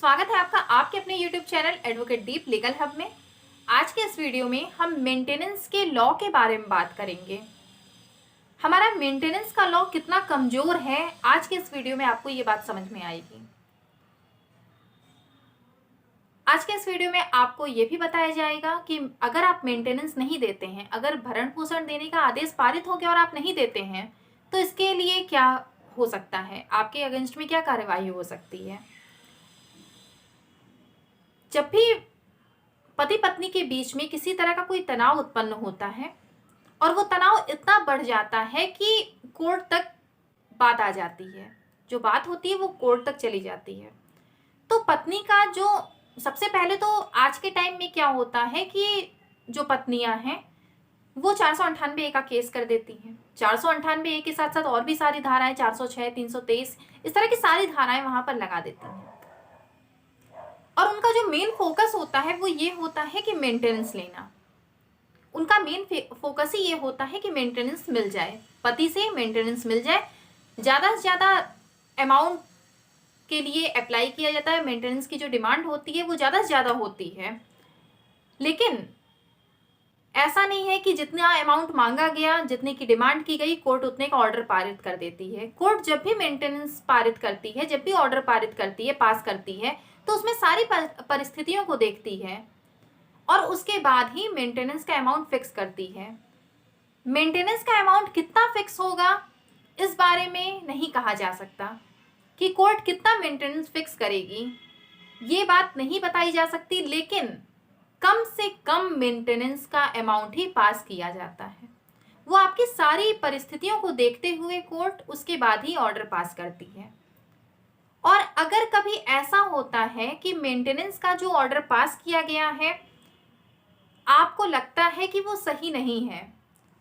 स्वागत है आपका आपके अपने YouTube चैनल एडवोकेट दीप लीगल हब में। आज के इस वीडियो में हम मेंटेनेंस के लॉ के बारे में बात करेंगे। हमारा मेंटेनेंस का लॉ कितना कमजोर है, आज के इस वीडियो में आपको ये बात समझ में आएगी। आज के इस वीडियो में आपको ये भी बताया जाएगा कि अगर आप मेंटेनेंस नहीं देते हैं, अगर भरण पोषण देने का आदेश पारित हो गया और आप नहीं देते हैं, तो इसके लिए क्या हो सकता है, आपके अगेंस्ट में क्या कार्यवाही हो सकती है। जब भी पति पत्नी के बीच में किसी तरह का कोई तनाव उत्पन्न होता है और वो तनाव इतना बढ़ जाता है कि कोर्ट तक बात आ जाती है, जो बात होती है वो कोर्ट तक चली जाती है, तो पत्नी का जो सबसे पहले तो आज के टाइम में क्या होता है कि जो पत्नियां हैं वो 498 का केस कर देती हैं। 498 के साथ साथ और भी सारी धाराएं 406, 323 इस तरह की सारी धाराएं वहां पर लगा देती हैं और उनका जो मेन फोकस होता है वो ये होता है कि मेंटेनेंस लेना। उनका मेन फोकस ही ये होता है कि मेंटेनेंस मिल जाए, पति से मेंटेनेंस मिल जाए। ज़्यादा से ज़्यादा अमाउंट के लिए अप्लाई किया जाता है, मेंटेनेंस की जो डिमांड होती है वो ज़्यादा से ज़्यादा होती है, लेकिन ऐसा नहीं है कि जितना अमाउंट मांगा गया, जितने की डिमांड की गई, कोर्ट उतने का ऑर्डर पारित कर देती है। कोर्ट जब भी मेंटेनेंस पारित करती है, जब भी ऑर्डर पारित करती है, पास करती है, तो उसमें सारी परिस्थितियों को देखती है और उसके बाद ही मेंटेनेंस का अमाउंट फिक्स करती है। मेंटेनेंस का अमाउंट कितना फिक्स होगा इस बारे में नहीं कहा जा सकता कि कोर्ट कितना मेंटेनेंस फिक्स करेगी, ये बात नहीं बताई जा सकती, लेकिन कम से कम मेंटेनेंस का अमाउंट ही पास किया जाता है। वो आपकी सारी परिस्थितियों को देखते हुए कोर्ट उसके बाद ही ऑर्डर पास करती है। और अगर कभी ऐसा होता है कि मेंटेनेंस का जो ऑर्डर पास किया गया है आपको लगता है कि वो सही नहीं है,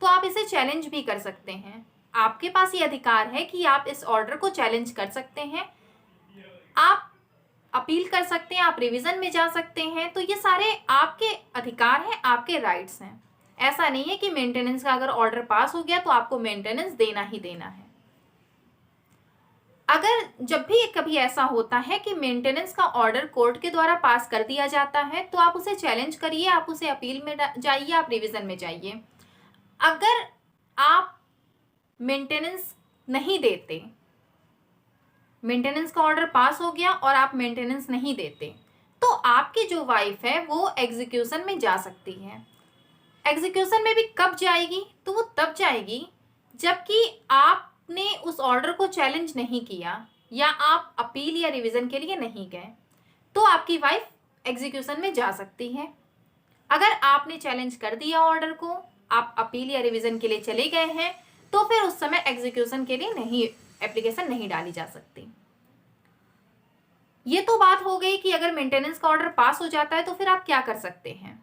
तो आप इसे चैलेंज भी कर सकते हैं। आपके पास ये अधिकार है कि आप इस ऑर्डर को चैलेंज कर सकते हैं, आप अपील कर सकते हैं, आप रिवीजन में जा सकते हैं। तो ये सारे आपके अधिकार हैं, आपके राइट्स हैं। ऐसा नहीं है कि मेंटेनेंस का अगर ऑर्डर पास हो गया तो आपको मेंटेनेंस देना ही देना है। अगर जब भी कभी ऐसा होता है कि मेंटेनेंस का ऑर्डर कोर्ट के द्वारा पास कर दिया जाता है तो आप उसे चैलेंज करिए, आप उसे अपील में जाइए, आप रिवीजन में जाइए। अगर आप मेंटेनेंस नहीं देते, मेंटेनेंस का ऑर्डर पास हो गया और आप मेंटेनेंस नहीं देते, तो आपकी जो वाइफ है वो एग्जीक्यूशन में जा सकती है। एग्जीक्यूशन में भी कब जाएगी, तो वो तब जाएगी जबकि आपने उस ऑर्डर को चैलेंज नहीं किया या आप अपील या रिवीजन के लिए नहीं गए, तो आपकी वाइफ एग्जीक्यूशन में जा सकती है। अगर आपने चैलेंज कर दिया ऑर्डर को, आप अपील या रिवीजन के लिए चले गए हैं, तो फिर उस समय एग्जीक्यूशन के लिए नहीं एप्लीकेशन नहीं डाली जा सकती। ये तो बात हो गई कि अगर मेंटेनेंस का ऑर्डर पास हो जाता है तो फिर आप क्या कर सकते हैं।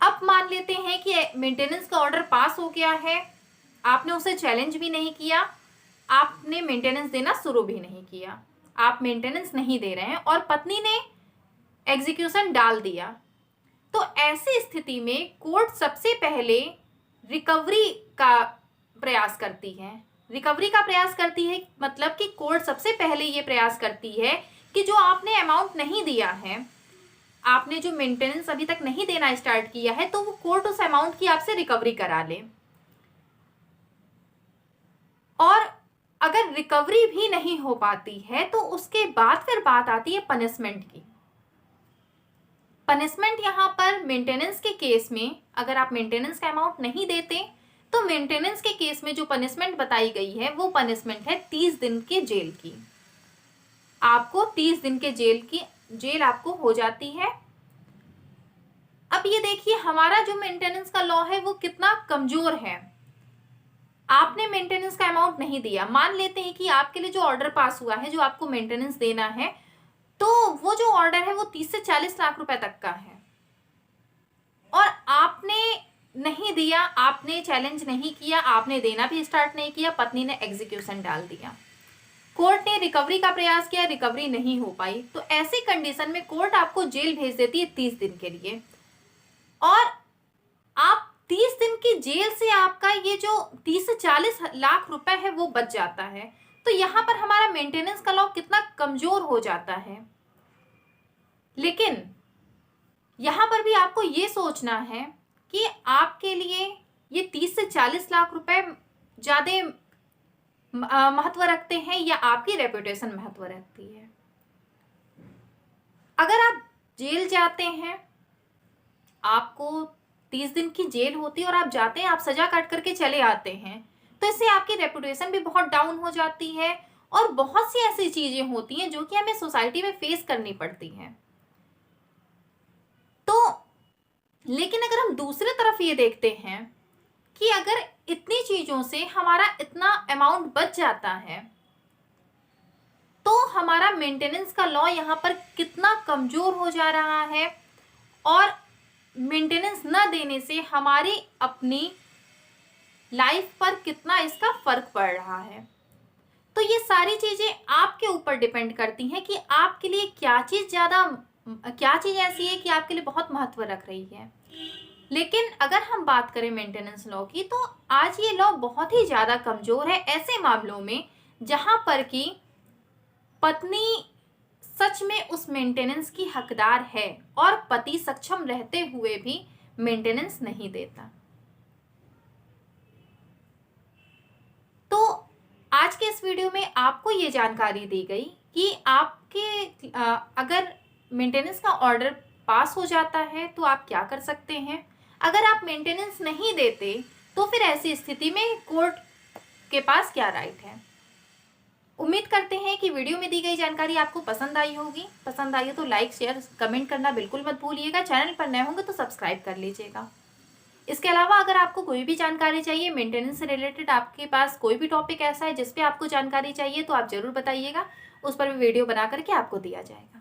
अब मान लेते हैं कि मेंटेनेंस का ऑर्डर पास हो गया है, आपने उसे चैलेंज भी नहीं किया, आपने मेंटेनेंस देना शुरू भी नहीं किया, आप मेंटेनेंस नहीं दे रहे हैं और पत्नी ने एग्जीक्यूशन डाल दिया, तो ऐसी स्थिति में कोर्ट सबसे पहले रिकवरी का प्रयास करती है। रिकवरी का प्रयास करती है मतलब कि कोर्ट सबसे पहले ये प्रयास करती है कि जो आपने अमाउंट नहीं दिया है, आपने जो मेंटेनेंस अभी तक नहीं देना स्टार्ट किया है, तो वो कोर्ट उस अमाउंट की आपसे रिकवरी करा ले। और अगर रिकवरी भी नहीं हो पाती है तो उसके बाद फिर बात आती है पनिशमेंट की। पनिशमेंट यहाँ पर मेंटेनेंस के केस में अगर आप मेंटेनेंस का अमाउंट नहीं देते तो मेंटेनेंस के केस में जो पनिशमेंट बताई गई है वो पनिशमेंट है 30 दिन के जेल की। आपको 30 दिन के जेल आपको हो जाती है। अब ये देखिए हमारा जो मेंटेनेंस का लॉ है वो कितना कमजोर है। आपने मेंटेनेंस का अमाउंट नहीं दिया, मान लेते हैं कि आपके लिए जो ऑर्डर पास हुआ है, जो आपको मेंटेनेंस देना है, तो वो जो ऑर्डर है वो 30 से 40 लाख रुपए तक का है और आपने नहीं दिया, आपने चैलेंज नहीं किया, आपने देना भी स्टार्ट नहीं किया, पत्नी ने एग्जीक्यूशन डाल दिया। कोर्ट ने रिकवरी का प्रयास किया, रिकवरी नहीं हो पाई, तो ऐसी कंडीशन में कोर्ट आपको जेल भेज देती है 30 दिन के लिए और आप 30 दिन की जेल से आपका ये जो 30 से 40 लाख रुपए है वो बच जाता है। तो यहाँ पर हमारा मेंटेनेंस का लॉ कितना कमजोर हो जाता है। लेकिन यहाँ पर भी आपको ये सोचना है कि आपके लिए ये 30 से 40 लाख रुपए ज्यादा महत्व रखते हैं या आपकी रेपुटेशन महत्व रखती है। अगर आप जेल जाते हैं, आपको 30 दिन की जेल होती है और आप जाते हैं, आप सजा काट करके चले आते हैं, तो इससे आपकी रेपुटेशन भी बहुत डाउन हो जाती है और बहुत सी ऐसी चीजें होती हैं जो कि हमें सोसाइटी में फेस करनी पड़ती हैं। तो लेकिन अगर हम दूसरे तरफ ये देखते हैं कि अगर इतनी चीजों से हमारा इतना अमाउंट बच जाता है, तो हमारा मेंटेनेंस का लॉ यहाँ पर कितना कमजोर हो जा रहा है और मेंटेनेंस न देने से हमारी अपनी लाइफ पर कितना इसका फर्क पड़ रहा है। तो ये सारी चीजें आपके ऊपर डिपेंड करती हैं कि आपके लिए क्या चीज ऐसी है कि आपके लिए बहुत महत्व रख रही है। लेकिन अगर हम बात करें मेंटेनेंस लॉ की, तो आज ये लॉ बहुत ही ज्यादा कमजोर है ऐसे मामलों में जहां पर कि पत्नी सच में उस मेंटेनेंस की हकदार है और पति सक्षम रहते हुए भी मेंटेनेंस नहीं देता। तो आज के इस वीडियो में आपको ये जानकारी दी गई कि आपके अगर मेंटेनेंस का ऑर्डर पास हो जाता है तो आप क्या कर सकते हैं। अगर आप मेंटेनेंस नहीं देते तो फिर ऐसी स्थिति में कोर्ट के पास क्या राइट है। उम्मीद करते हैं कि वीडियो में दी गई जानकारी आपको पसंद आई होगी। पसंद आई हो तो लाइक, शेयर, कमेंट करना बिल्कुल मत भूलिएगा। चैनल पर नए होंगे तो सब्सक्राइब कर लीजिएगा। इसके अलावा अगर आपको कोई भी जानकारी चाहिए मेंटेनेंस से रिलेटेड, आपके पास कोई भी टॉपिक ऐसा है जिस पे आपको जानकारी चाहिए, तो आप जरूर बताइएगा। उस पर भी वीडियो बना करके आपको दिया जाएगा।